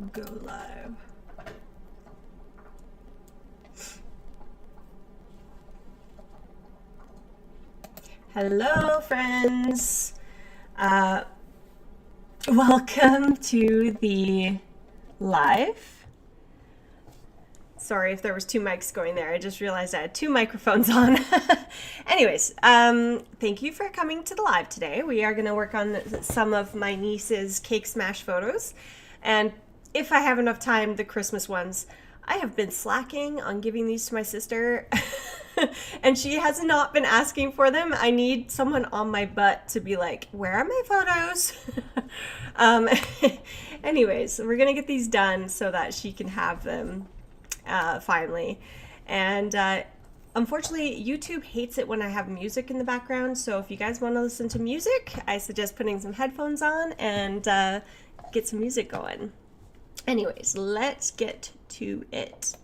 Go live. Hello, friends. Welcome to the live. Sorry if there was two mics going there. I just realized I had two microphones on. Anyways, thank you for coming to the live today. We are going to work on some of my niece's cake smash photos. And if I have enough time, the Christmas ones. I have been slacking on giving these to my sister. And she has not been asking for them. I need someone on my butt to be like, where are my photos? Anyways, we're going to get these done so that she can have them finally. And unfortunately, YouTube hates it when I have music in the background. So if you guys want to listen to music, I suggest putting some headphones on and get some music going. Anyways, let's get to it.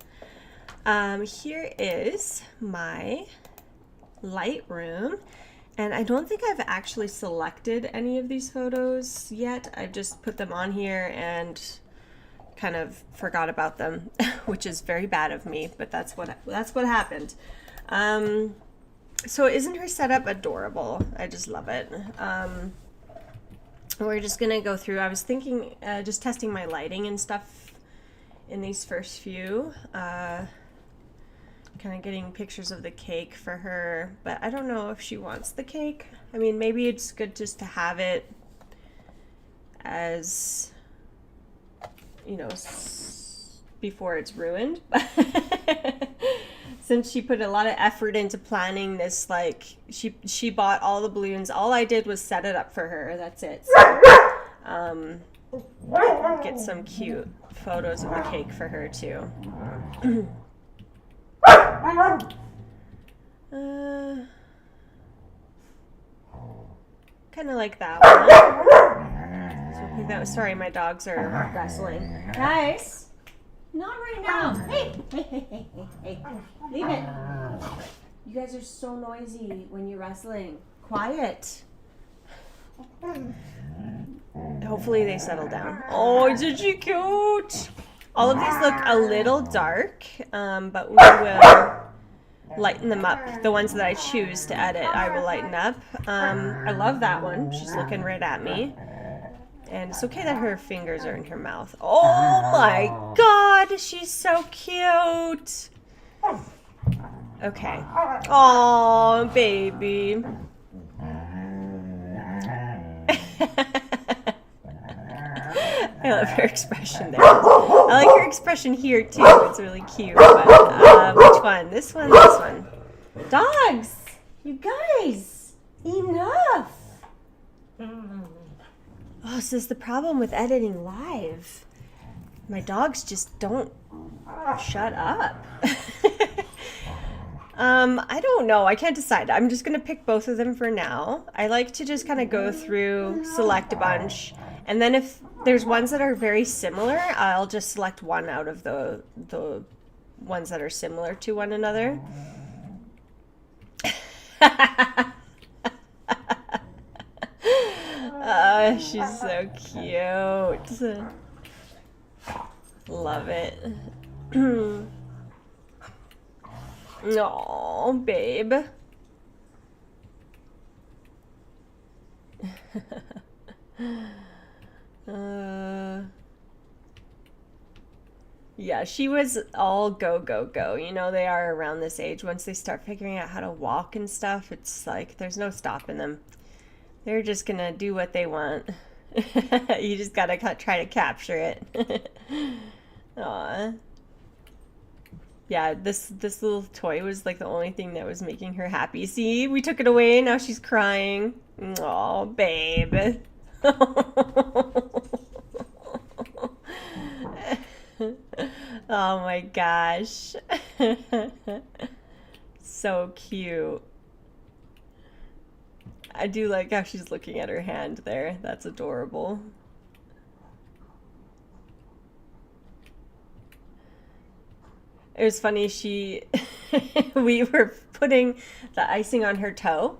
Here is my Lightroom, and I don't think I've actually selected any of these photos yet. I've just put them on here and kind of forgot about them, which is very bad of me, but that's what happened. So isn't her setup adorable? I just love it. We're just gonna go through. I was thinking just testing my lighting and stuff in these first few. Kind of getting pictures of the cake for her, but I don't know if she wants the cake. I mean, maybe it's good just to have it as, you know, before it's ruined. Since she put a lot of effort into planning this, like, she bought all the balloons. All I did was set it up for her. That's it. So, get some cute photos of the cake for her, too. Kind of like that one. So I think that was, sorry, my dogs are wrestling. Guys, not right now. Hey, leave it. You guys are so noisy when you're wrestling. Quiet. Hopefully they settle down. Oh, isn't she cute? All of these look a little dark, but we will lighten them up. The ones that I choose to edit, I will lighten up. I love that one. She's looking right at me. And it's okay that her fingers are in her mouth. Oh my God, she's so cute. Okay. Oh, baby. I love her expression there. I like her expression here too. It's really cute. But, which one? This one? This one? Dogs! You guys! Enough! Oh, so is the problem with editing live. My dogs just don't shut up. I don't know. I can't decide. I'm just going to pick both of them for now. I like to just kind of go through, select a bunch, and then if there's ones that are very similar, I'll just select one out of the ones that are similar to one another. She's so cute. Love it. No, babe. Yeah, she was all go, go, go. You know, they are around this age. Once they start figuring out how to walk and stuff, it's like there's no stopping them. They're just gonna do what they want. You just gotta try to capture it. Aw. Yeah, this little toy was like the only thing that was making her happy. See, we took it away, now she's crying. Oh, babe. Oh my gosh. So cute. I do like how she's looking at her hand there. That's adorable. It was funny, we were putting the icing on her toe,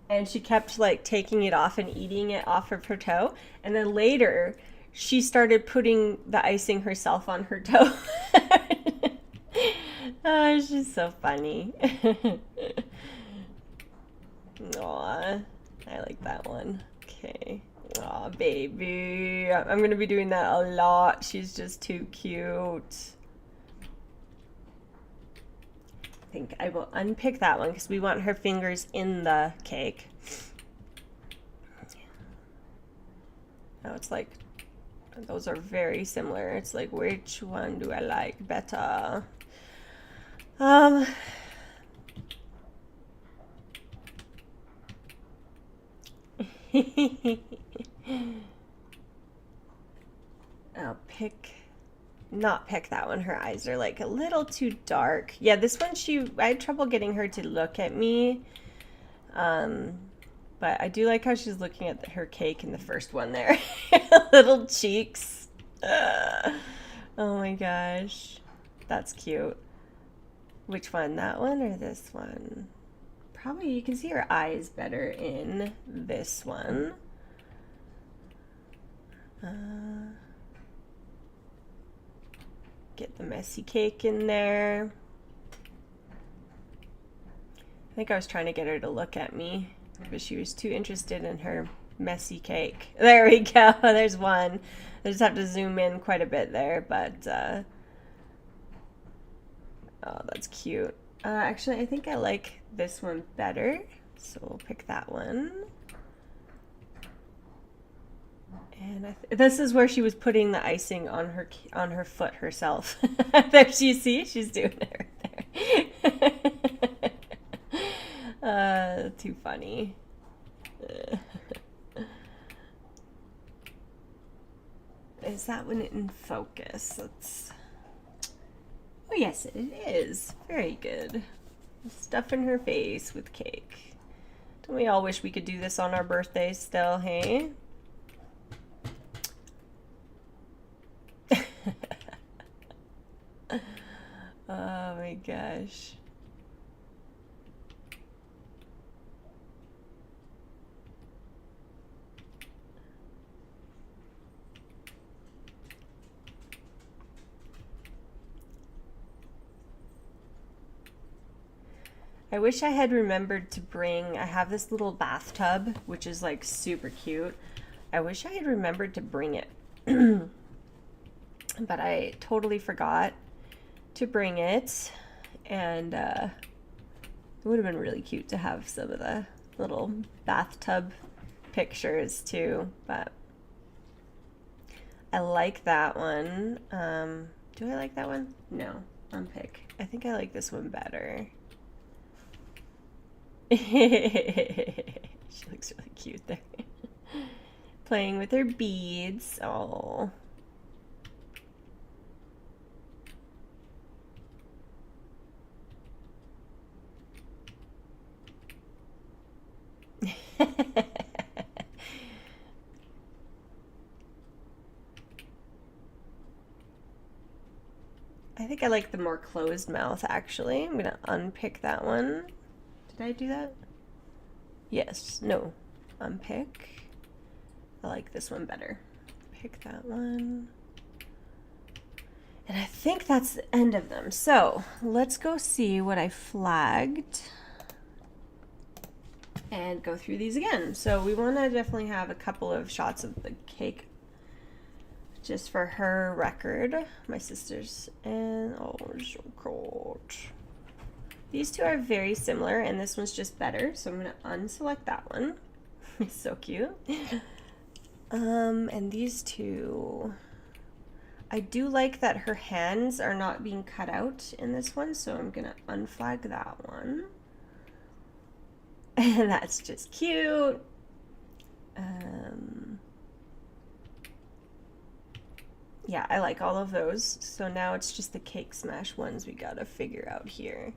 and she kept like taking it off and eating it off of her toe. And then later she started putting the icing herself on her toe. Oh, she's so funny. Aw, I like that one. Okay. Aw, baby. I'm gonna be doing that a lot. She's just too cute. I think I will unpick that one because we want her fingers in the cake. Now it's like, those are very similar. It's like, which one do I like better? I'll not pick that one. Her eyes are like a little too dark. Yeah, this one, I had trouble getting her to look at me. But I do like how she's looking at her cake in the first one there. Little cheeks. Oh my gosh. That's cute. Which one? That one or this one? Probably you can see her eyes better in this one. Get the messy cake in there. I think I was trying to get her to look at me, but she was too interested in her messy cake. There we go. There's one. I just have to zoom in quite a bit there, but oh, that's cute. Actually, I think I like this one better, so we'll pick that one. And this is where she was putting the icing on her foot herself. There, you see, she's doing it right there. Too funny. Is that one in focus? Oh yes, it is. Very good. Stuff in her face with cake. Don't we all wish we could do this on our birthdays still, hey? Oh my gosh. I wish I had remembered to bring, I have this little bathtub, which is like super cute. I wish I had remembered to bring it, but I totally forgot to bring it, and it would have been really cute to have some of the little bathtub pictures too, but I like that one. Do I like that one? No, unpick. I think I like this one better. She looks really cute there. Playing with her beads. Oh. I think I like the more closed mouth, actually. I'm going to unpick that one. Did I do that? Yes. No. Unpick. I like this one better. Pick that one. And I think that's the end of them. So let's go see what I flagged and go through these again. So we want to definitely have a couple of shots of the cake just for her record. My sister's, and oh, so cute. These two are very similar, and this one's just better, so I'm going to unselect that one. It's so cute. And these two, I do like that her hands are not being cut out in this one, so I'm going to unflag that one. And that's just cute. Yeah, I like all of those. So now it's just the cake smash ones we gotta figure out here.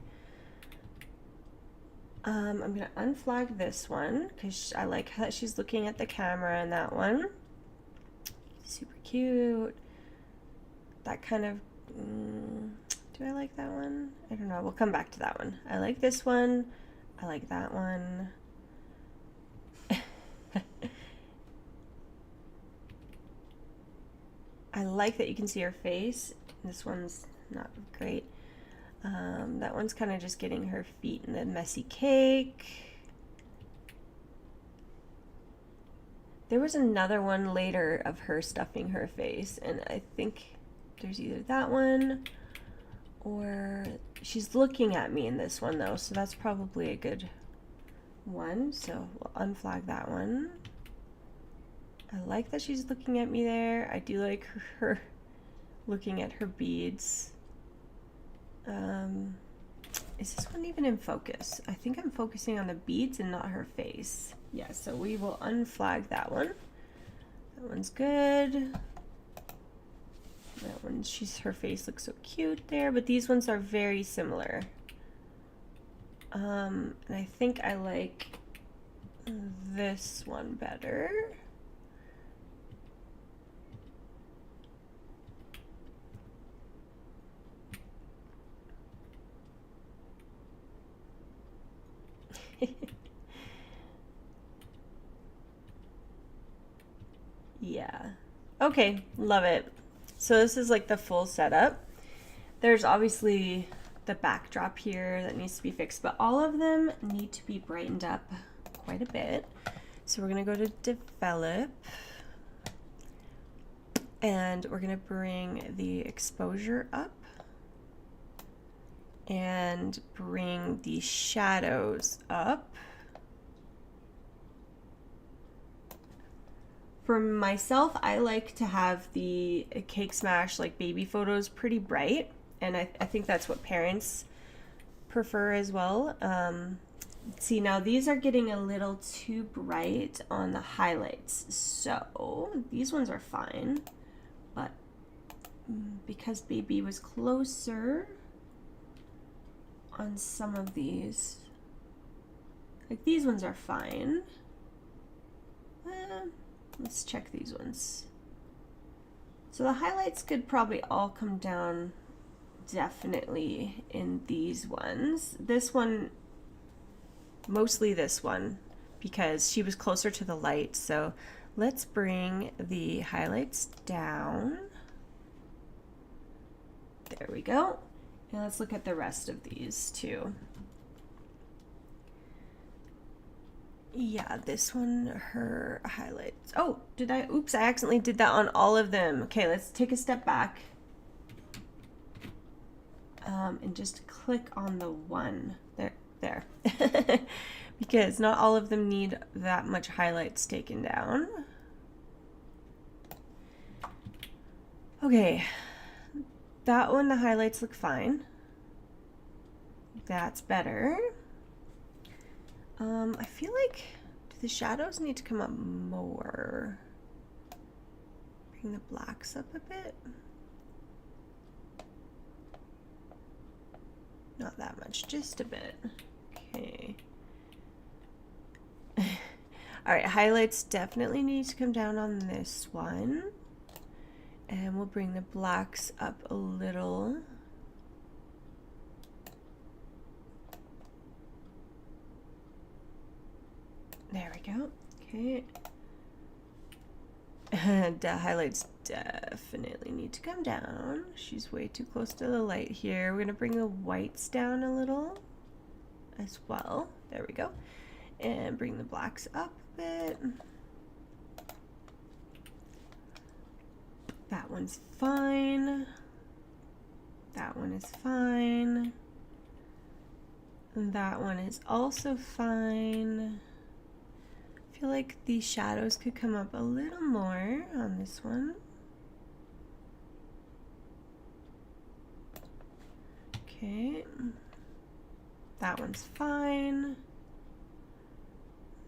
I'm gonna unflag this one because I like how she's looking at the camera in that one. Super cute. That kind of, do I like that one? I don't know, we'll come back to that one. I like this one. I like that one. I like that you can see her face. This one's not great. That one's kind of just getting her feet in the messy cake. There was another one later of her stuffing her face, and I think there's either that one or she's looking at me in this one though, so that's probably a good one. So we'll unflag that one. I like that she's looking at me there. I do like her looking at her beads. Is this one even in focus? I think I'm focusing on the beads and not her face. Yeah, so we will unflag that one. That one's good. That one, her face looks so cute there, but these ones are very similar. And I think I like this one better. Yeah. Okay, love it. So this is like the full setup. There's obviously the backdrop here that needs to be fixed, but all of them need to be brightened up quite a bit. So we're gonna go to develop, and we're gonna bring the exposure up and bring the shadows up. For myself, I like to have the Cake Smash like baby photos pretty bright, and I think that's what parents prefer as well. See, now these are getting a little too bright on the highlights, so these ones are fine, but because baby was closer on some of these, like these ones are fine. Let's check these ones. So the highlights could probably all come down definitely in these ones. This one, mostly this one, because she was closer to the light. So let's bring the highlights down. There we go. And let's look at the rest of these too. Yeah, this one, her highlights. Oh, oops, I accidentally did that on all of them. Okay, let's take a step back. And just click on the one. There. Because not all of them need that much highlights taken down. Okay, that one, the highlights look fine. That's better. I feel like, do the shadows need to come up more? Bring the blacks up a bit. Not that much, just a bit. Okay. All right, highlights definitely need to come down on this one. And we'll bring the blacks up a little. There we go. Okay. The highlights definitely need to come down. She's way too close to the light here. We're going to bring the whites down a little as well. There we go. And bring the blacks up a bit. That one's fine. That one is fine. And that one is also fine. I feel like these shadows could come up a little more on this one. Okay. That one's fine.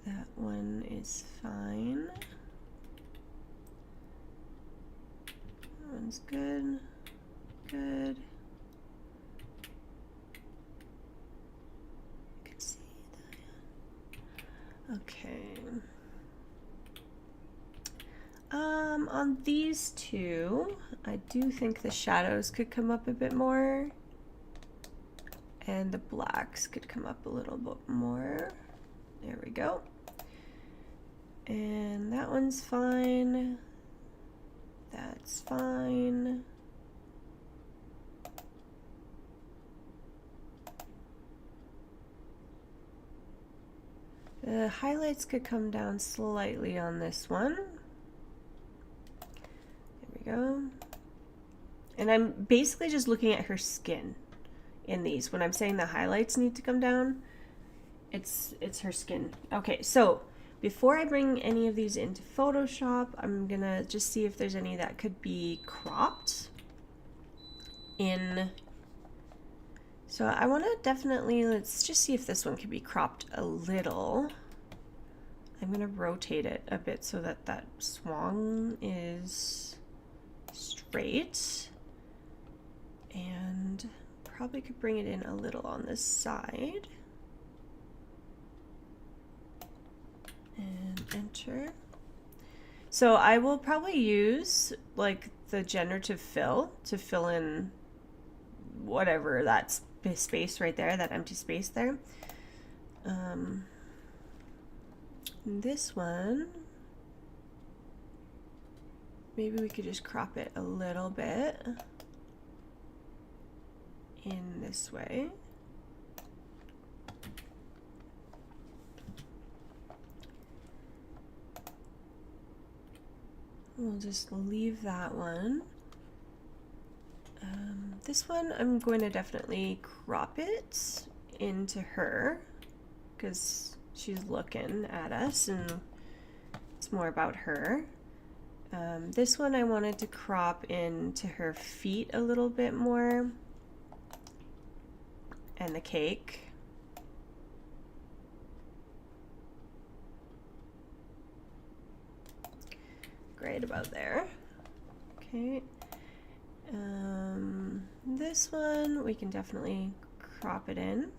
That one is fine. That one's good. Good. You can see that. Okay. On these two, I do think the shadows could come up a bit more. And the blacks could come up a little bit more. There we go. And that one's fine. That's fine. The highlights could come down slightly on this one. There we go. And I'm basically just looking at her skin in these. When I'm saying the highlights need to come down, it's her skin. Okay, so before I bring any of these into Photoshop, I'm gonna just see if there's any that could be cropped in. So I want to definitely, let's just see if this one can be cropped a little. I'm gonna rotate it a bit so that that swung is straight, and probably could bring it in a little on this side. And enter. So I will probably use like the generative fill to fill in whatever that space right there, that empty space there. This one, maybe we could just crop it a little bit in this way. We'll just leave that one. This one, I'm going to definitely crop it into her because she's looking at us and it's more about her. This one I wanted to crop into her feet a little bit more, and the cake. Right about there. Okay. This one we can definitely crop it in.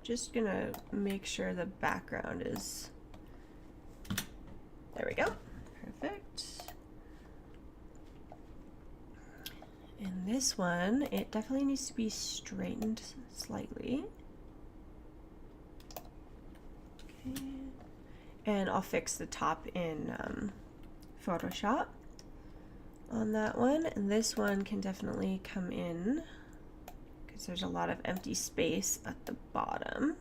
Just gonna make sure the background is, there we go, perfect. And this one, it definitely needs to be straightened slightly. Okay. And I'll fix the top in Photoshop on that one. And this one can definitely come in because there's a lot of empty space at the bottom.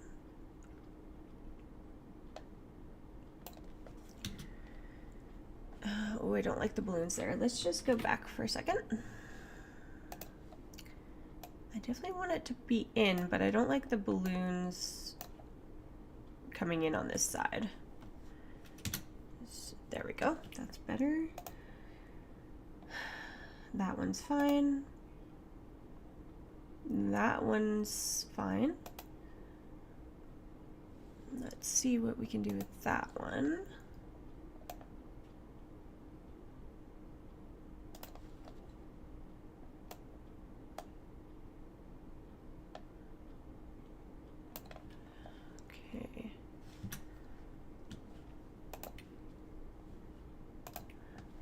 Oh, I don't like the balloons there. Let's just go back for a second. I definitely want it to be in, but I don't like the balloons coming in on this side. There we go. That's better. That one's fine. That one's fine. Let's see what we can do with that one.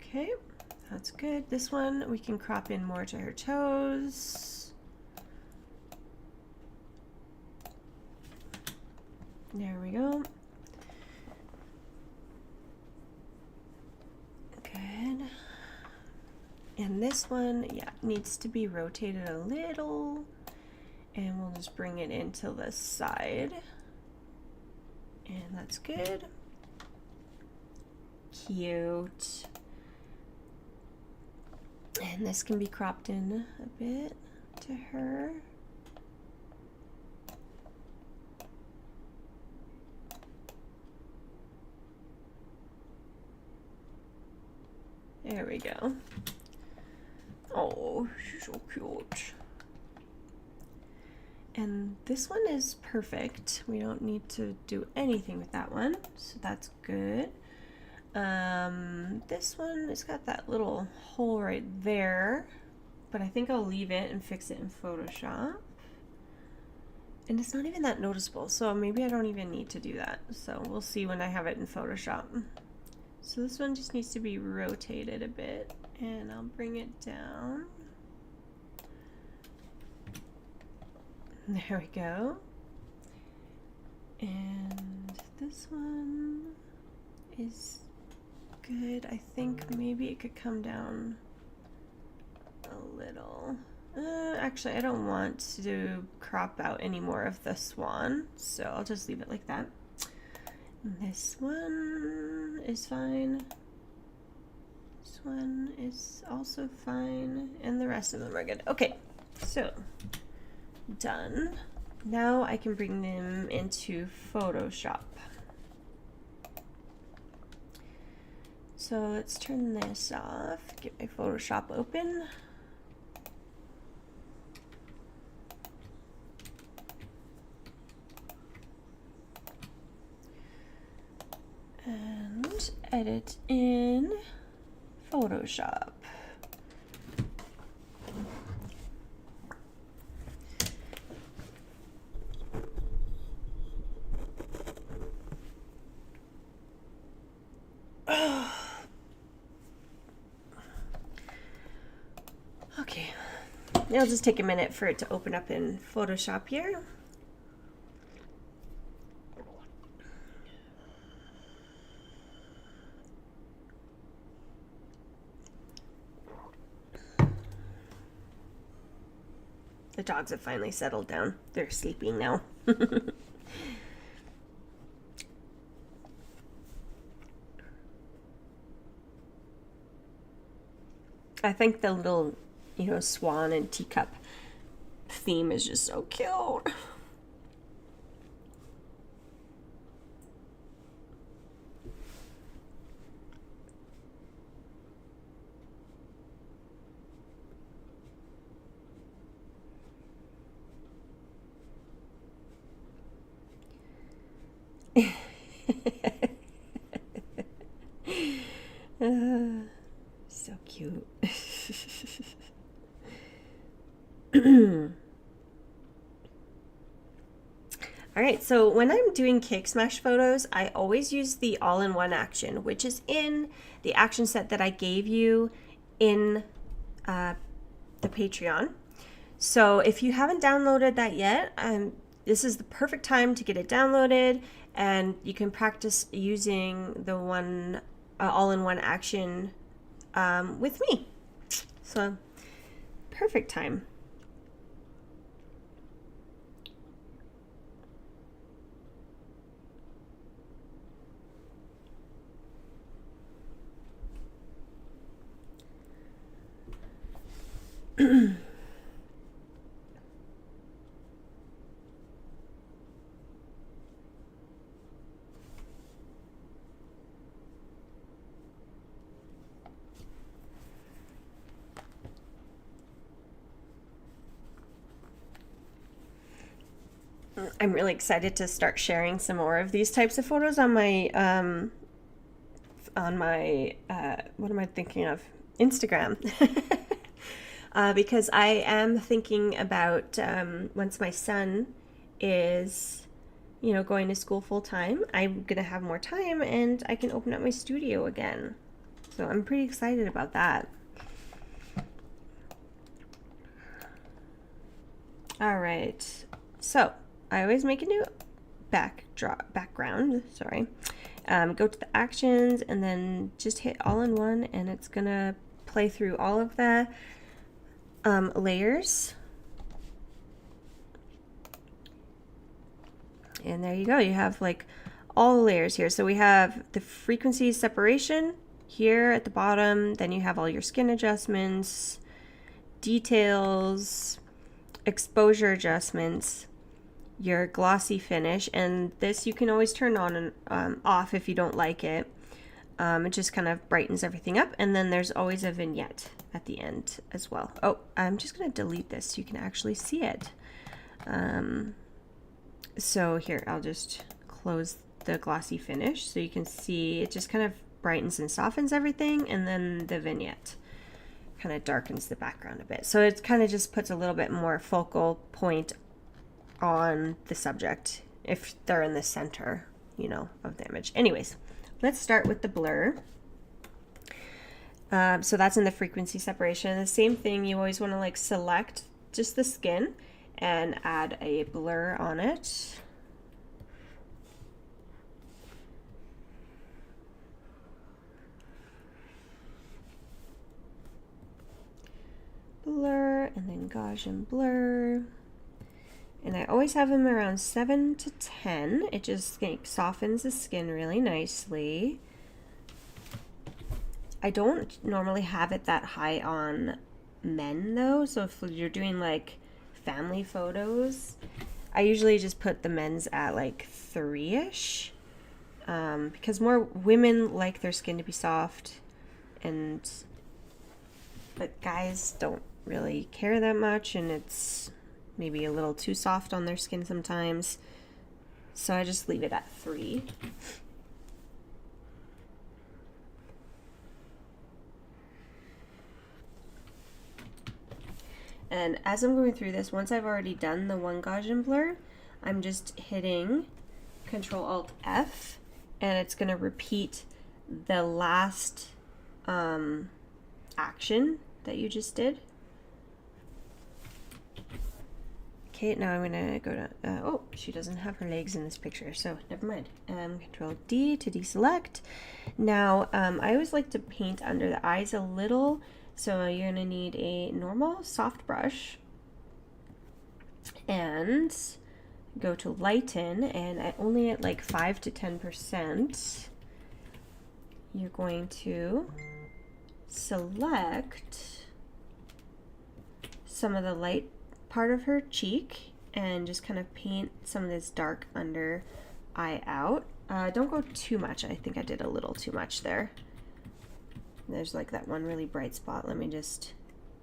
Okay, that's good. This one we can crop in more to her toes. There we go. Good. And this one, yeah, needs to be rotated a little. And we'll just bring it into the side. And that's good. Cute. And this can be cropped in a bit to her. There we go. Oh, she's so cute. And this one is perfect. We don't need to do anything with that one, so that's good. This one, it's got that little hole right there, but I think I'll leave it and fix it in Photoshop. And it's not even that noticeable, so maybe I don't even need to do that. So we'll see when I have it in Photoshop. So this one just needs to be rotated a bit, and I'll bring it down. There we go. And this one is good. I think maybe it could come down a little. Actually, I don't want to crop out any more of the swan, so I'll just leave it like that. This one is fine. This one is also fine, and the rest of them are good. Okay, so done. Now I can bring them into Photoshop. So let's turn this off, get my Photoshop open. And edit in Photoshop. Okay, it'll just take a minute for it to open up in Photoshop here. The dogs have finally settled down. They're sleeping now. I think the little, swan and teacup theme is just so cute. So cute. All right, so when I'm doing cake smash photos, I always use the all-in-one action, which is in the action set that I gave you in the Patreon. So if you haven't downloaded that yet, this is the perfect time to get it downloaded, and you can practice using the one all-in-one action with me. So perfect time. I'm really excited to start sharing some more of these types of photos on my what am I thinking of? Instagram. Because I am thinking about once my son is, going to school full time, I'm gonna have more time and I can open up my studio again. So I'm pretty excited about that. All right, so I always make a new background, sorry. Go to the actions and then just hit all in one, and it's gonna play through all of the layers. And there you go, you have like all the layers here. So we have the frequency separation here at the bottom, then you have all your skin adjustments, details, exposure adjustments, your glossy finish, and this you can always turn on and off if you don't like it. It just kind of brightens everything up, and then there's always a vignette at the end as well. Oh, I'm just going to delete this so you can actually see it. So here, I'll just close the glossy finish so you can see it just kind of brightens and softens everything, and then the vignette kind of darkens the background a bit. So it kind of just puts a little bit more focal point on the subject if they're in the center, of the image. Anyways, let's start with the blur. So that's in the frequency separation. The same thing, you always want to select just the skin and add a blur on it. Blur, and then Gaussian blur. And I always have them around 7 to 10. It just softens the skin really nicely. I don't normally have it that high on men though, so if you're doing like family photos, I usually just put the men's at like 3-ish, because more women like their skin to be soft, but guys don't really care that much, and it's maybe a little too soft on their skin sometimes, so I just leave it at 3. And as I'm going through this, once I've already done the one Gaussian blur, I'm just hitting Control-Alt-F, and it's going to repeat the last action that you just did. Okay, now I'm going to go to, oh, she doesn't have her legs in this picture, so never mind. Control-D to deselect. Now, I always like to paint under the eyes a little, so you're going to need a normal soft brush and go to lighten, and only at like 5 to 10%, you're going to select some of the light part of her cheek and just kind of paint some of this dark under eye out. Don't go too much. I think I did a little too much there. There's like that one really bright spot. Let me just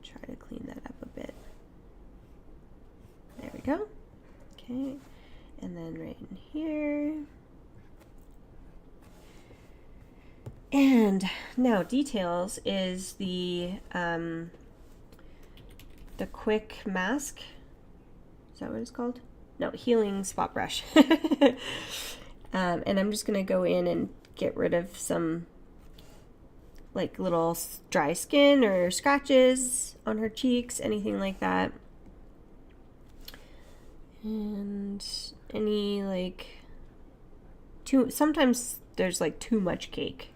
try to clean that up a bit. There we go. Okay, and then right in here. And now details is the quick mask. Is that what it's called? No, healing spot brush. And I'm just gonna go in and get rid of some like little dry skin or scratches on her cheeks, anything like that. And any like sometimes there's like too much cake,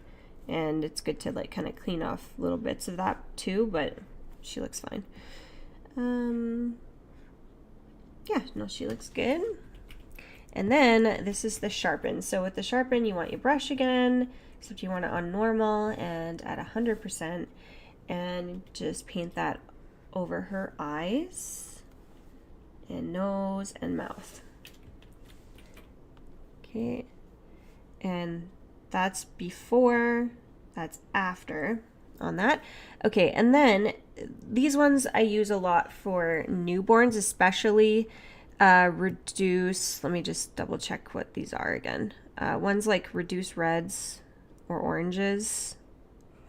and it's good to like kind of clean off little bits of that too, but she looks fine. Yeah, no, she looks good. And then this is the sharpen. So with the sharpen, you want your brush again, except you want it on normal and at 100%, and just paint that over her eyes and nose and mouth. Okay, and that's before, that's after on that. Okay, and then these ones I use a lot for newborns, especially reduce, let me just double check what these are again. One's like reduce reds or oranges.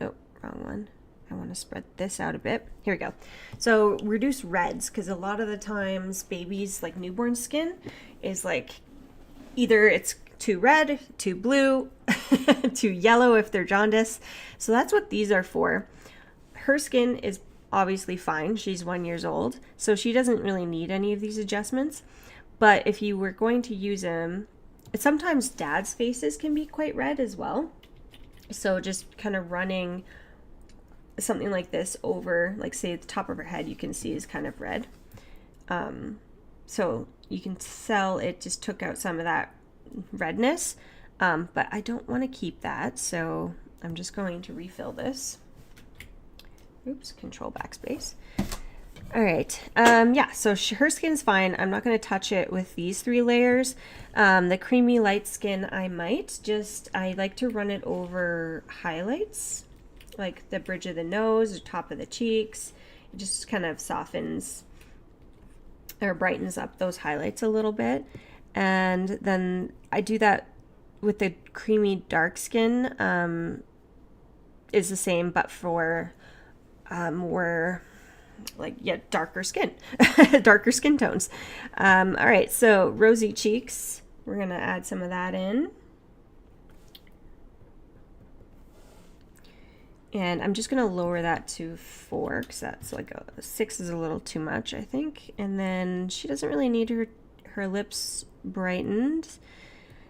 Oh, wrong one. I want to spread this out a bit. Here we go. So reduce reds, because a lot of the times babies, like newborn skin, is like either it's too red, too blue, too yellow if they're jaundice. So that's what these are for. Her skin is obviously fine. She's 1 year old, so she doesn't really need any of these adjustments. But if you were going to use them, sometimes dad's faces can be quite red as well. So just kind of running something like this over, like say the top of her head, you can see is kind of red. So you can tell it just took out some of that redness, but I don't want to keep that, so I'm just going to refill this. Oops, control backspace. All right, yeah, so her skin's fine. I'm not going to touch it with these 3 layers. The creamy light skin, I like to run it over highlights, like the bridge of the nose or top of the cheeks. It just kind of softens or brightens up those highlights a little bit. And then I do that with the creamy dark skin, is the same, but for more like, yeah, darker skin, darker skin tones. All right, so rosy cheeks, we're gonna add some of that in. And I'm just going to lower that to 4 because that's like 6 is a little too much, I think. And then she doesn't really need her lips brightened.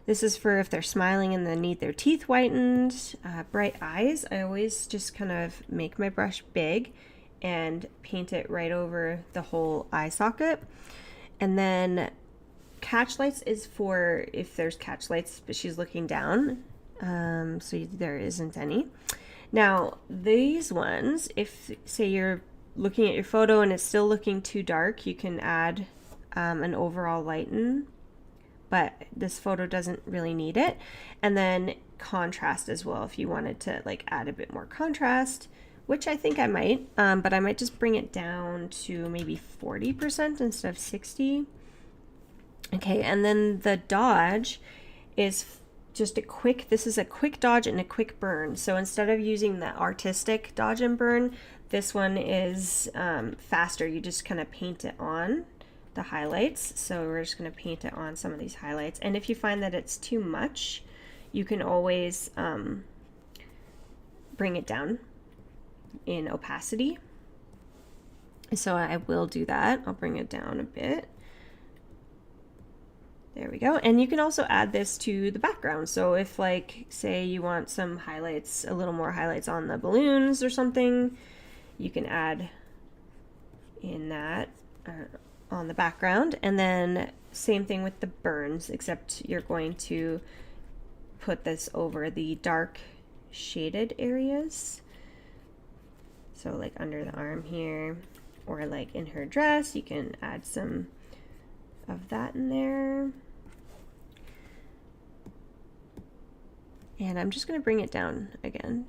This is for if they're smiling and they need their teeth whitened. Bright eyes, I always just kind of make my brush big and paint it right over the whole eye socket. And then catch lights is for if there's catch lights but she's looking down, so there isn't any. Now these ones, if say you're looking at your photo and it's still looking too dark, you can add an overall lighten, but this photo doesn't really need it. And then contrast as well, if you wanted to like add a bit more contrast, which I think I might, but I might just bring it down to maybe 40% instead of 60. Okay, and then the dodge is just a quick, this is a quick dodge and a quick burn. So instead of using the artistic dodge and burn, this one is faster. You just kind of paint it on the highlights. So we're just going to paint it on some of these highlights. And if you find that it's too much, you can always bring it down in opacity. So I will do that. I'll bring it down a bit. There we go. And you can also add this to the background. So if like, say you want some highlights, a little more highlights on the balloons or something, you can add in that on the background. And then same thing with the burns, except you're going to put this over the dark shaded areas. So like under the arm here, or like in her dress, you can add some of that in there. And I'm just going to bring it down again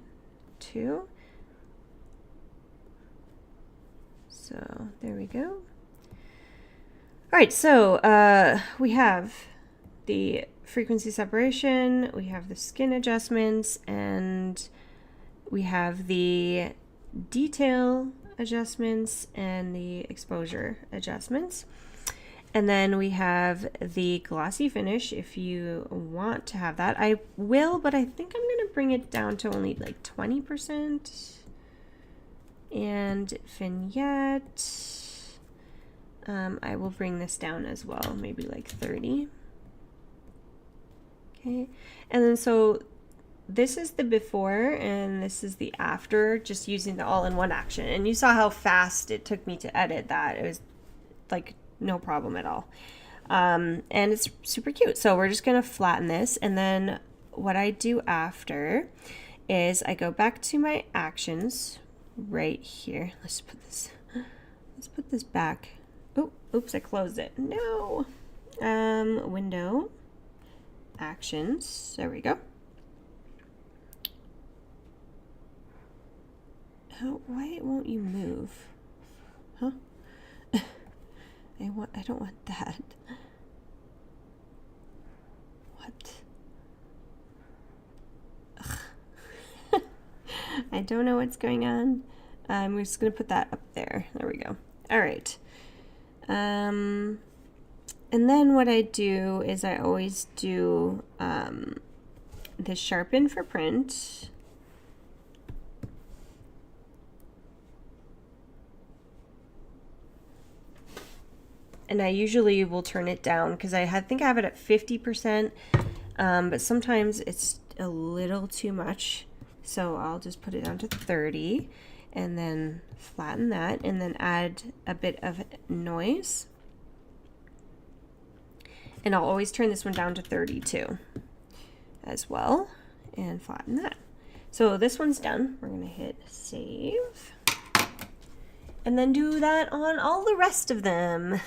too. So there we go. All right, so we have the frequency separation, we have the skin adjustments, and we have the detail adjustments and the exposure adjustments. And then we have the glossy finish if you want to have that. I will, but I think I'm going to bring it down to only like 20%. And vignette, I will bring this down as well, maybe like 30. Okay, and then so this is the before and this is the after, just using the all-in-one action. And you saw how fast it took me to edit that. It was like no problem at all. And it's super cute. So we're just going to flatten this. And then what I do after is I go back to my actions right here. Let's put this back. Oh, oops, I closed it. No. Window, actions. There we go. Oh, why won't you move? Huh? I don't want that. What? I don't know what's going on. We're just gonna put that up there. There we go. All right. And then what I do is I always do the sharpen for print. And I usually will turn it down because I think I have it at 50%, but sometimes it's a little too much. So I'll just put it down to 30 and then flatten that and then add a bit of noise. And I'll always turn this one down to 32 as well and flatten that. So this one's done. We're gonna hit save. And then do that on all the rest of them.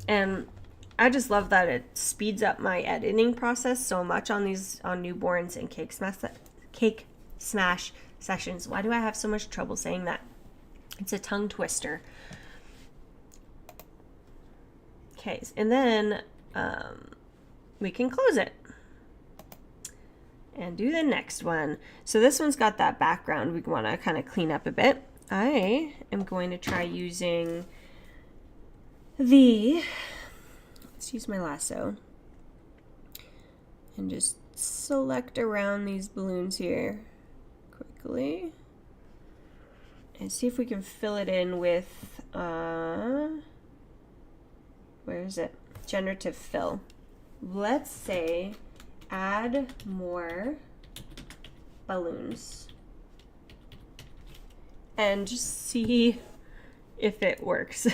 And I just love that it speeds up my editing process so much on these newborns and cake smash sessions. Why do I have so much trouble saying that? It's a tongue twister. Okay, and then we can close it and do the next one. So this one's got that background we want to kind of clean up a bit. I am going to try using let's use my lasso and just select around these balloons here quickly and see if we can fill it in with, where is it? Generative fill. Let's say add more balloons and just see if it works.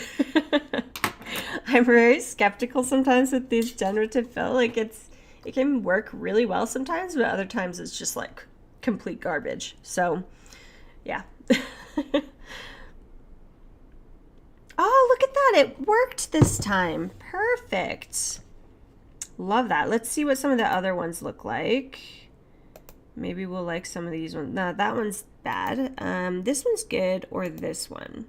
I'm very skeptical sometimes with these generative fill. Like it can work really well sometimes, but other times it's just like complete garbage. So yeah. Oh, look at that. It worked this time. Perfect. Love that. Let's see what some of the other ones look like. Maybe we'll like some of these ones. No, that one's bad. This one's good, or this one.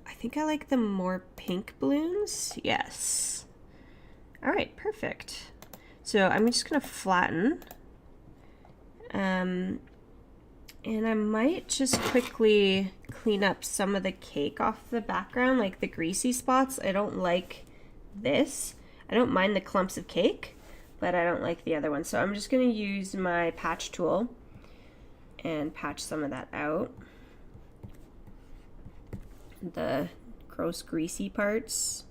I think I like the more pink balloons. Yes. All right, perfect. So I'm just gonna flatten. And I might just quickly clean up some of the cake off the background, like the greasy spots. I don't like this. I don't mind the clumps of cake, but I don't like the other one. So I'm just gonna use my patch tool and patch some of that out. The gross greasy parts.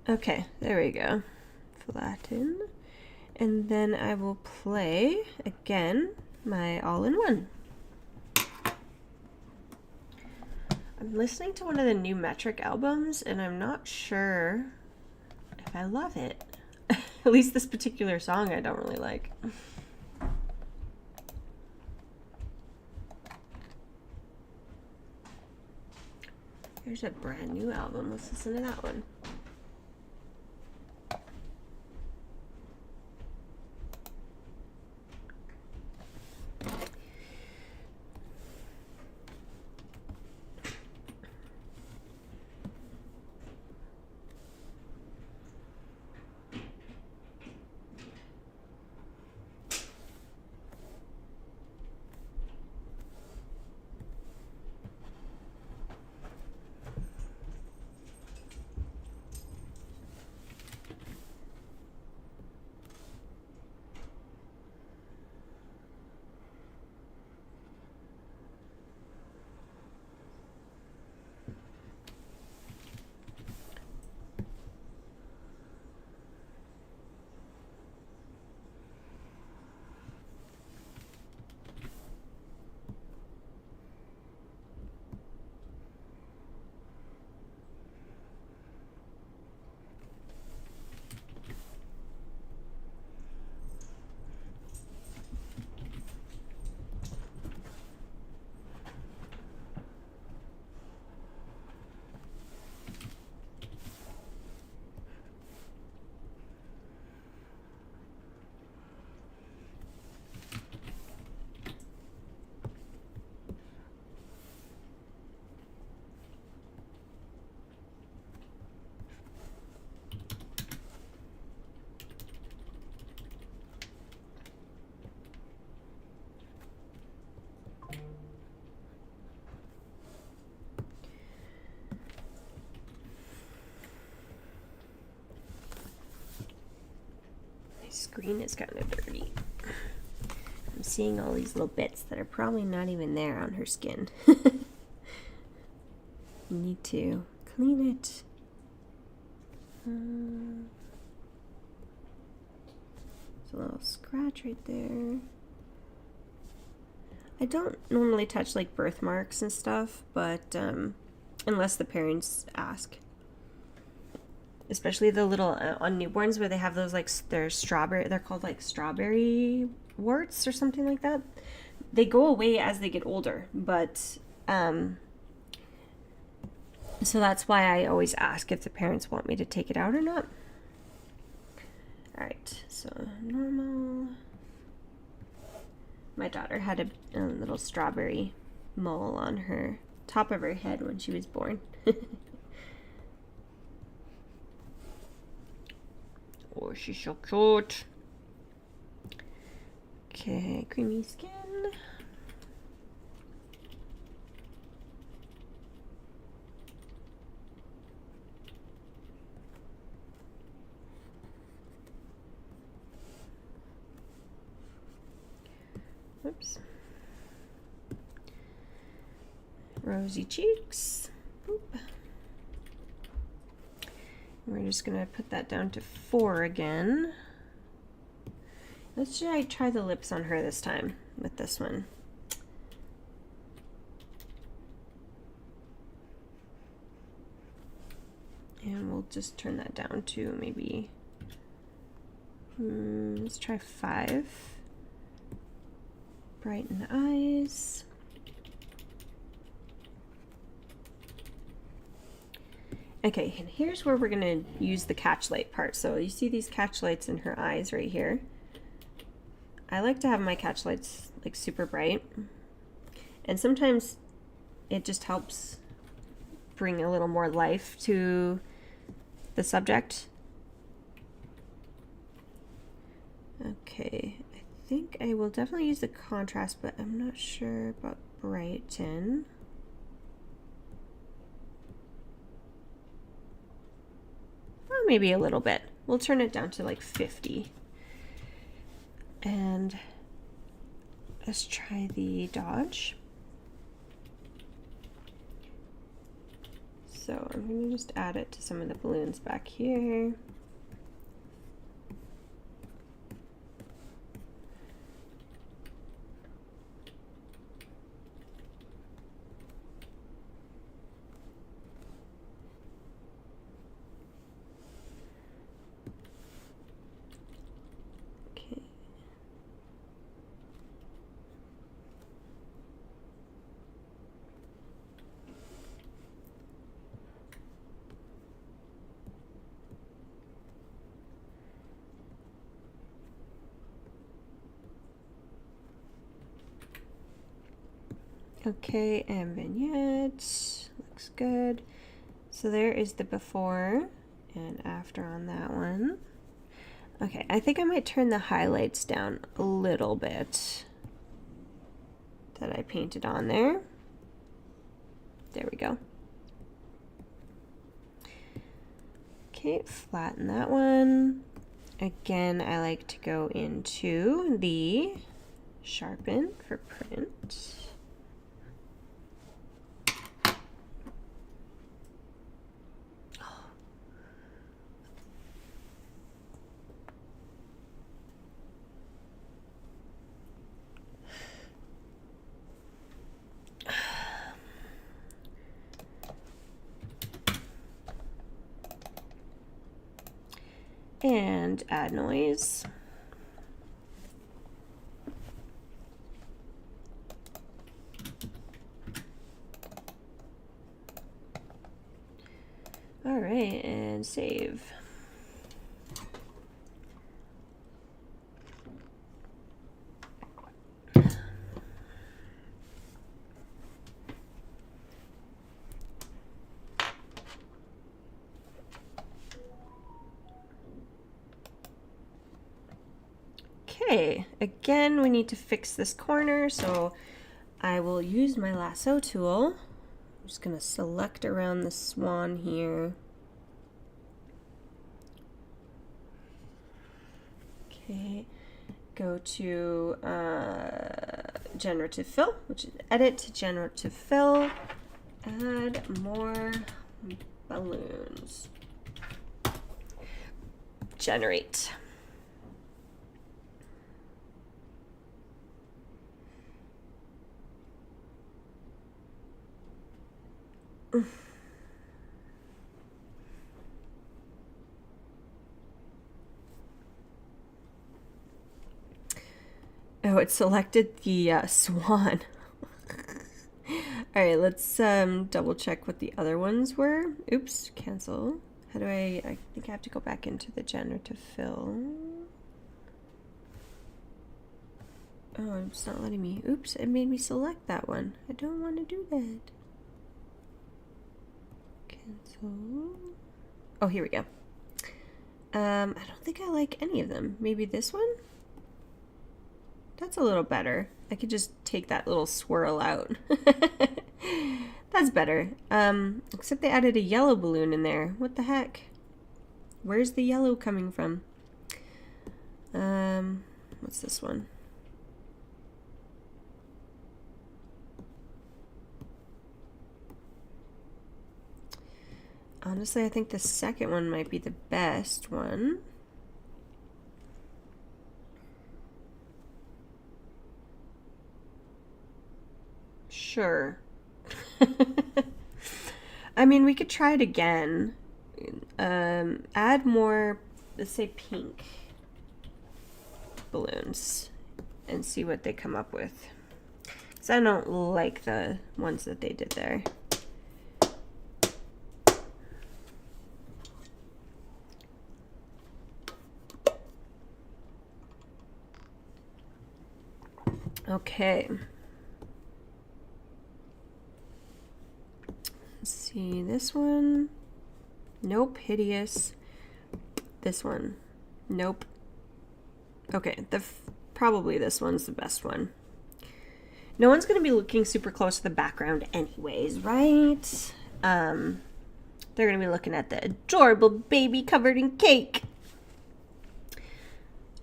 Okay, there we go. Flatten. And then I will play again my all-in-one. I'm listening to one of the new Metric albums and I'm not sure if I love it. At least this particular song I don't really like. Here's a brand new album. Let's listen to that one. Screen is kind of dirty. I'm seeing all these little bits that are probably not even there on her skin. Need to clean it. There's a little scratch right there. I don't normally touch like birthmarks and stuff, but unless the parents ask. Especially the little on newborns where they have those like they're called like strawberry warts or something like that. They go away as they get older, but so that's why I always ask if the parents want me to take it out or not. All right, so normal. My daughter had a little strawberry mole on her top of her head when she was born. Oh, she's so cute. Okay, creamy skin. Oops. Rosy cheeks. Boop. We're just gonna put that down to 4 again. Let's try the lips on her this time with this one. And we'll just turn that down to maybe, let's try 5. Brighten eyes. Okay, and here's where we're gonna use the catch light part. So you see these catch lights in her eyes right here. I like to have my catch lights like super bright. And sometimes it just helps bring a little more life to the subject. Okay, I think I will definitely use the contrast, but I'm not sure about brighten. Oh, maybe a little bit. We'll turn it down to like 50. And let's try the dodge. So I'm going to just add it to some of the balloons back here. Okay, and vignette, looks good. So there is the before and after on that one. Okay, I think I might turn the highlights down a little bit that I painted on there. There we go. Okay, flatten that one. Again, I like to go into the sharpen for print. And add noise. All right, and save. Okay, again, we need to fix this corner, so I will use my lasso tool. I'm just gonna select around the swan here. Okay, go to generative fill, which is edit to generative fill, add more balloons, generate. Oh, it selected the swan. All right, let's double check what the other ones were. Oops, cancel. How do I think I have to go back into the generative fill. Oh, it's not letting me. Oops, it made me select that one. I don't want to do that. Cancel. Oh, here we go. I don't think I like any of them. Maybe this one? That's a little better. I could just take that little swirl out. That's better. Except they added a yellow balloon in there. What the heck? Where's the yellow coming from? What's this one? Honestly, I think the second one might be the best one. Sure. I mean, we could try it again. Add more, let's say pink balloons and see what they come up with. Because I don't like the ones that they did there. Okay. Let's see, this one. Nope, hideous. This one. Nope. Okay, probably this one's the best one. No one's going to be looking super close to the background anyways, right? They're going to be looking at the adorable baby covered in cake.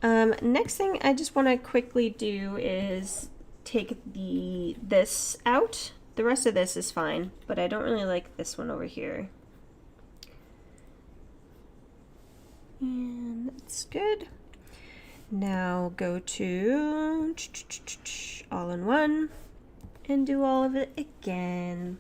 Next thing I just want to quickly do is take this out. The rest of this is fine, but I don't really like this one over here. And that's good. Now go to all-in-one and do all of it again.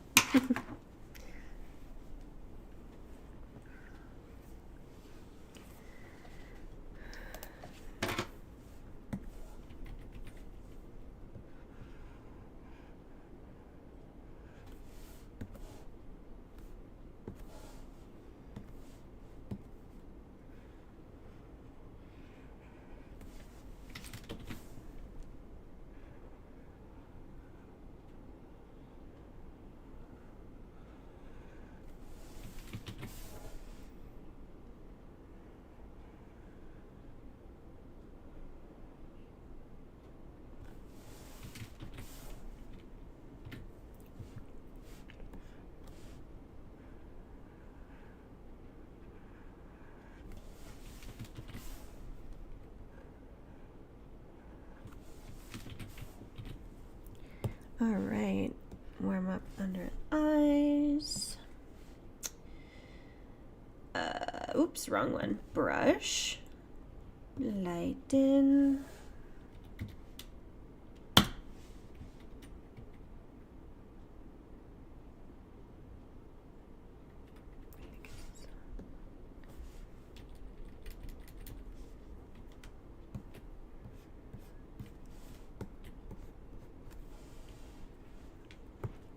All right, warm up under eyes. Oops, wrong one. Brush, lighten.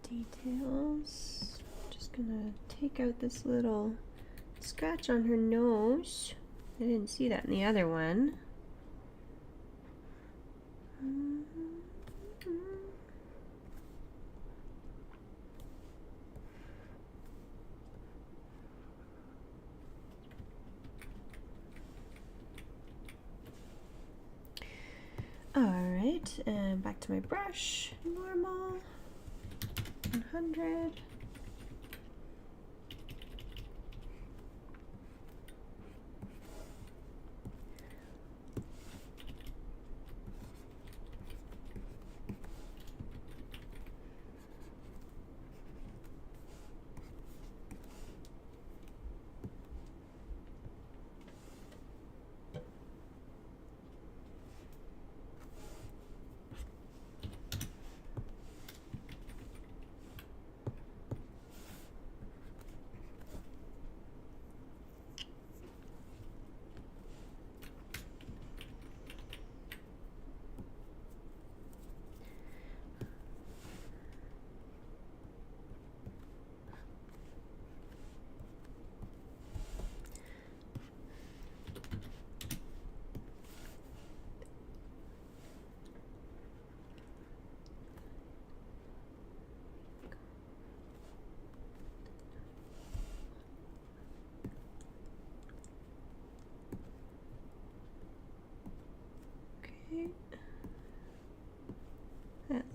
Details. Just gonna take out this little scratch on her nose. I didn't see that in the other one. All right, and back to my brush. Normal. 100.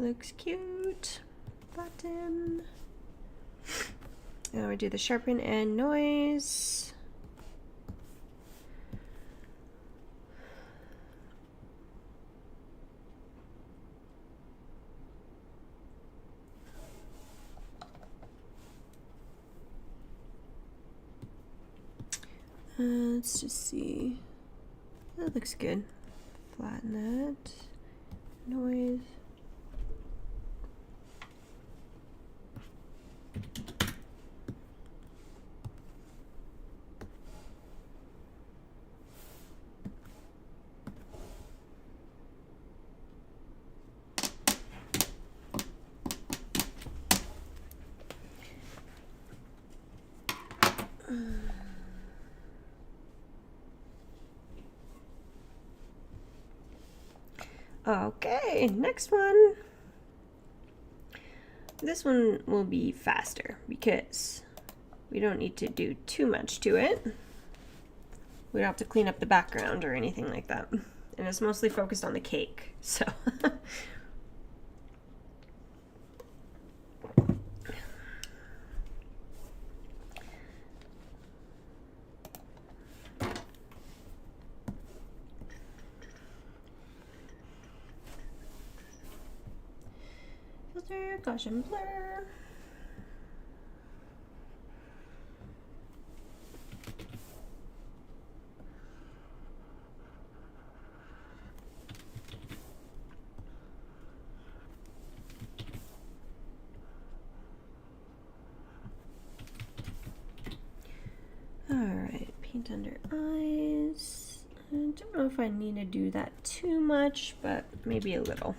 looks cute. Button. Now we do the sharpen and noise. Let's just see. That looks good. Flatten that. Noise. Okay, next one. This one will be faster because we don't need to do too much to it. We don't have to clean up the background or anything like that. And it's mostly focused on the cake, so. Filter, Gaussian blur. Alright, paint under eyes. I don't know if I need to do that too much, but maybe a little.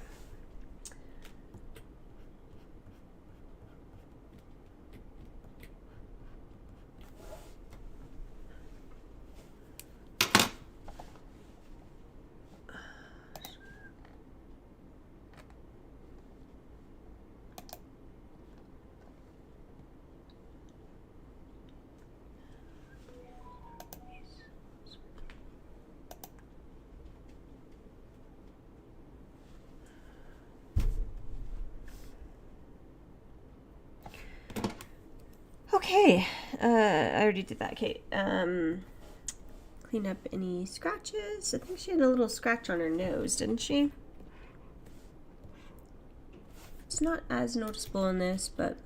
Okay, I already did that, Kate. Clean up any scratches. I think she had a little scratch on her nose, didn't she? It's not as noticeable in this, but...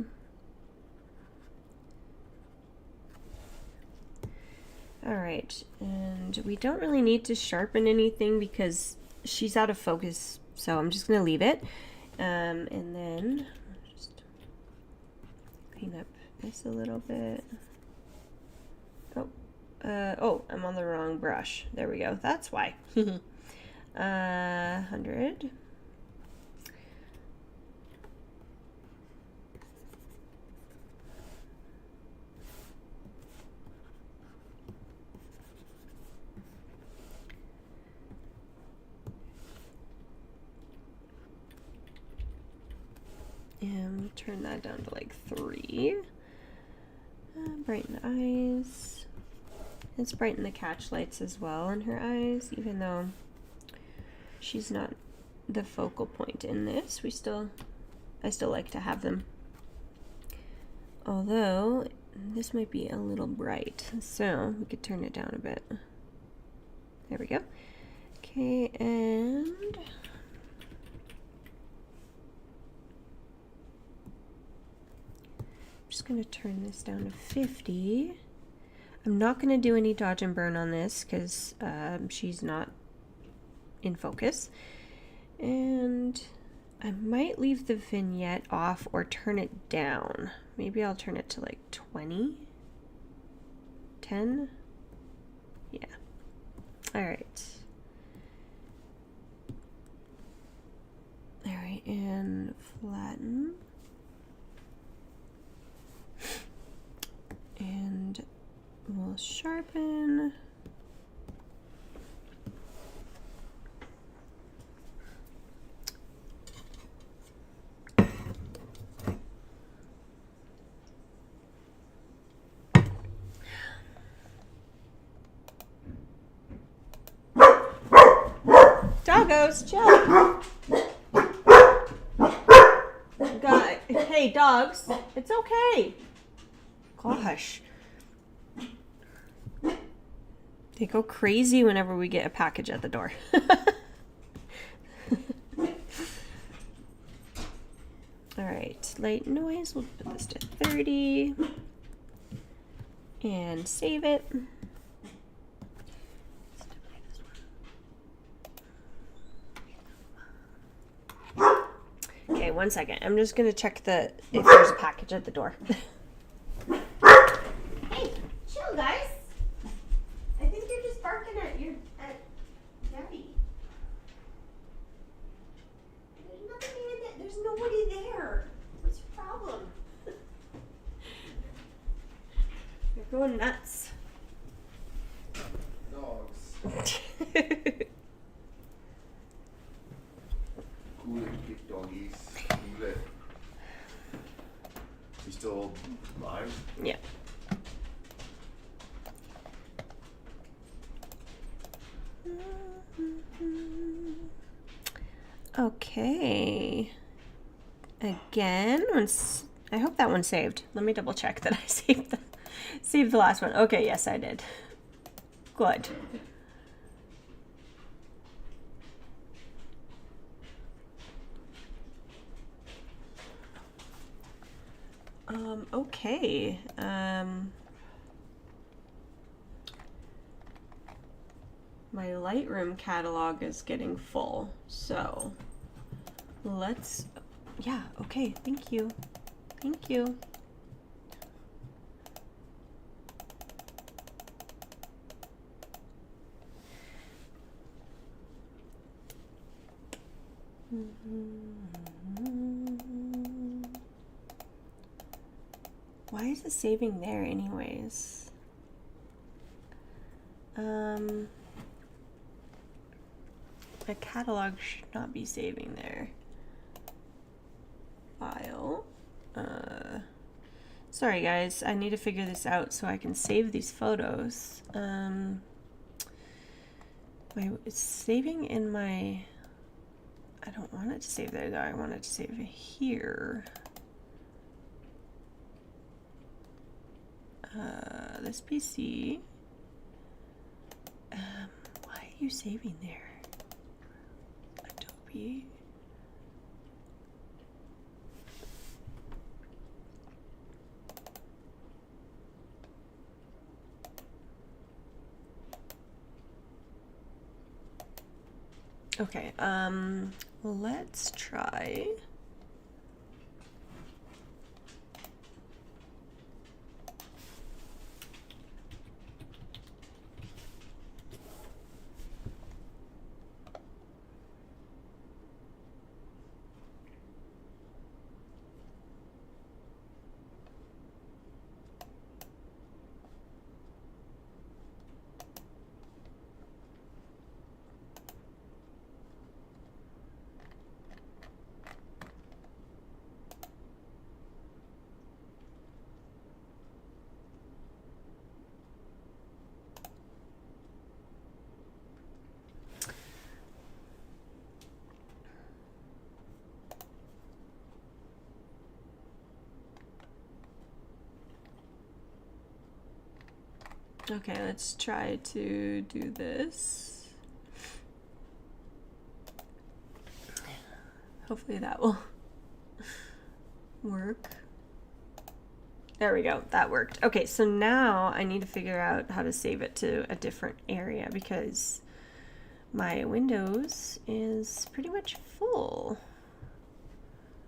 Alright, and we don't really need to sharpen anything because she's out of focus, so I'm just going to leave it. And then just clean up this a little bit. Oh, I'm on the wrong brush. There we go. That's why. 100. And turn that down to like 3. Brighten the eyes. Let's brighten the catch lights as well in her eyes, even though she's not the focal point in this. I still like to have them. Although, this might be a little bright, so we could turn it down a bit. There we go. Okay, and... just going to turn this down to 50. I'm not going to do any dodge and burn on this because she's not in focus. And I might leave the vignette off or turn it down. Maybe I'll turn it to like 20? 10? Yeah. Alright. Alright, and flatten. And we'll sharpen. Doggos, chill. okay, dogs. It's okay. Gosh. They go crazy whenever we get a package at the door. All right, light noise. We'll put this to 30 and save it. Okay, 1 second. I'm just gonna check if there's a package at the door. Hey, chill, guys. I think you're just barking at Daddy. There's nothing even there. There's nobody there. What's your problem? You're going nuts. Dogs. Cool it, big doggies. Cool it. You still live? Yeah. Okay. Again, I hope that one's saved. Let me double check that I saved the last one. Okay, yes, I did. Good. Okay. My Lightroom catalog is getting full, so yeah, okay, thank you. Thank you. Why is it saving there anyways? A catalog should not be saving there. File. Sorry guys, I need to figure this out so I can save these photos. It's saving in my... I don't want it to save there though, I want it to save here. This PC. Why are you saving there? Adobe. Okay, let's try. Okay, let's try to do this. Hopefully that will work. There we go, that worked. Okay, so now I need to figure out how to save it to a different area because my Windows is pretty much full.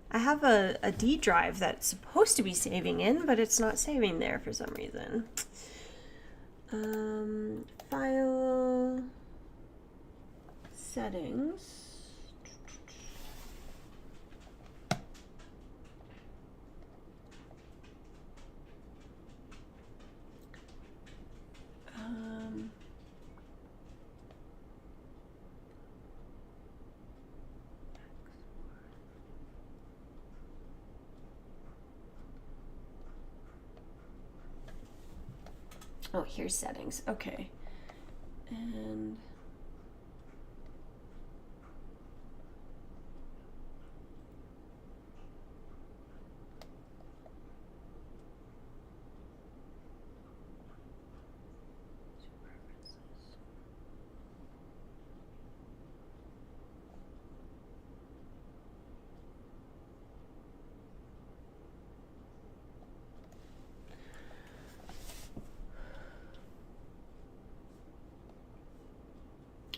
I have a D drive that's supposed to be saving in, but it's not saving there for some reason. File, settings. Oh, here's settings. Okay. And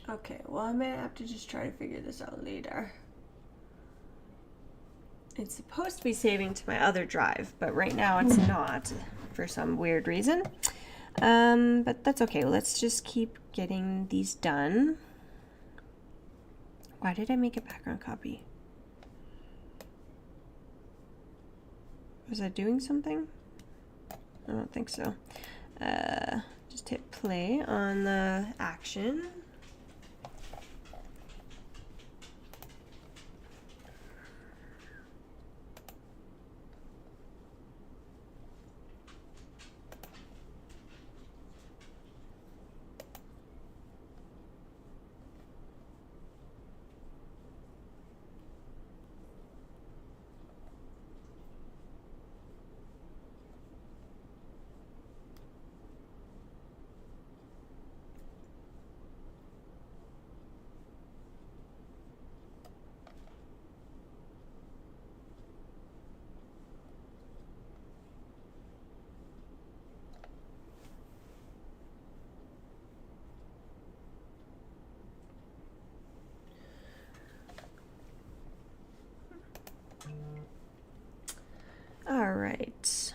Okay, well, I may have to just try to figure this out later. It's supposed to be saving to my other drive, but right now it's not for some weird reason. But that's okay. Let's just keep getting these done. Why did I make a background copy? Was I doing something? I don't think so. Just hit play on the action. All right.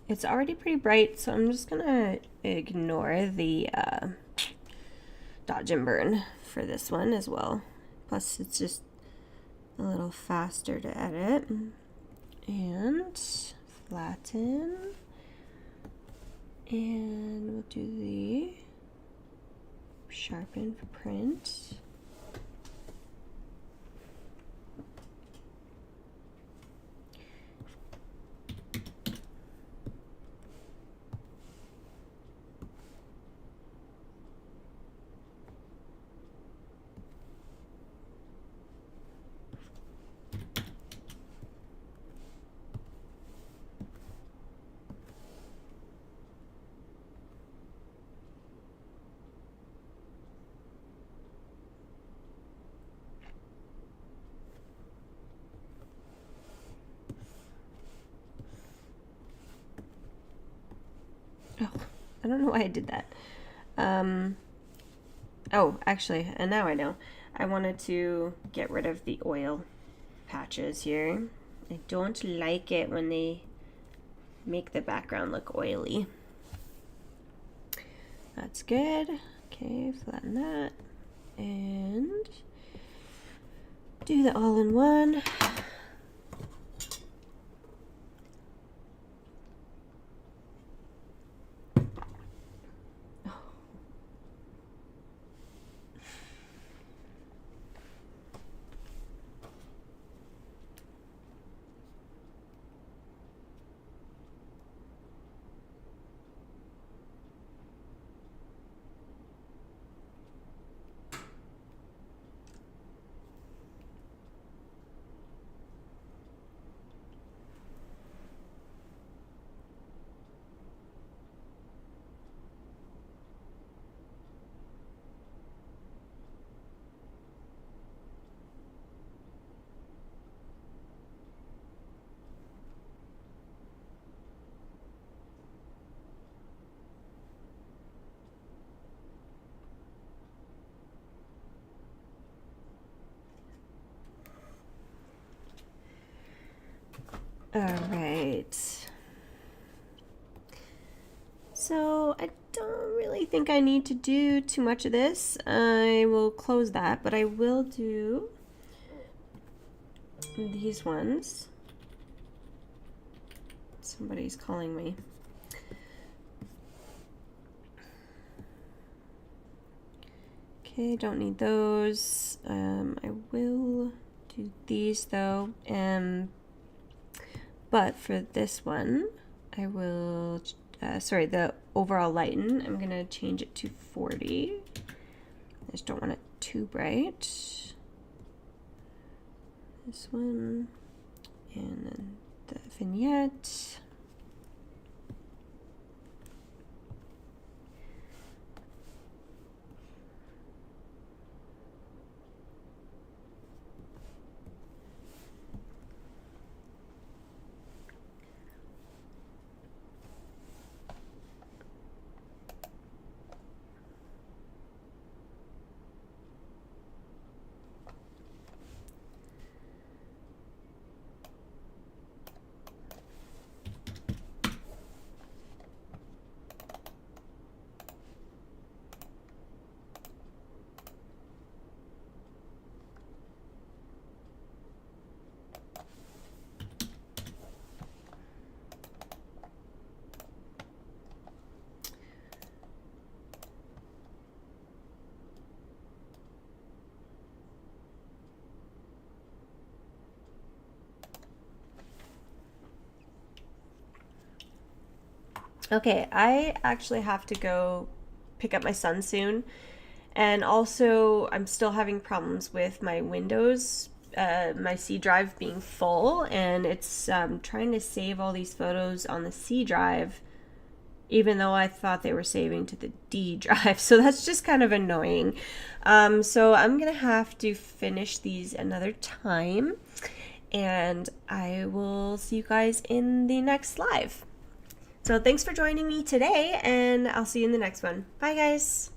It's already pretty bright, so I'm just gonna ignore the dodge and burn for this one as well. Plus, it's just a little faster to edit. And flatten. And we'll do the sharpen for print. Oh, I don't know why I did that. Oh, actually, and now I know. I wanted to get rid of the oil patches here. I don't like it when they make the background look oily. That's good. Okay, flatten that. And do the all-in-one. All right. So I don't really think I need to do too much of this. I will close that, but I will do these ones. Somebody's calling me. Okay, don't need those. I will do these though. But for this one, I will, the overall lighten, I'm gonna change it to 40. I just don't want it too bright. This one, and then the vignette. Okay, I actually have to go pick up my son soon. And also, I'm still having problems with my Windows, my C drive being full, and it's trying to save all these photos on the C drive, even though I thought they were saving to the D drive. So that's just kind of annoying. So I'm going to have to finish these another time, and I will see you guys in the next live. So thanks for joining me today, and I'll see you in the next one. Bye, guys.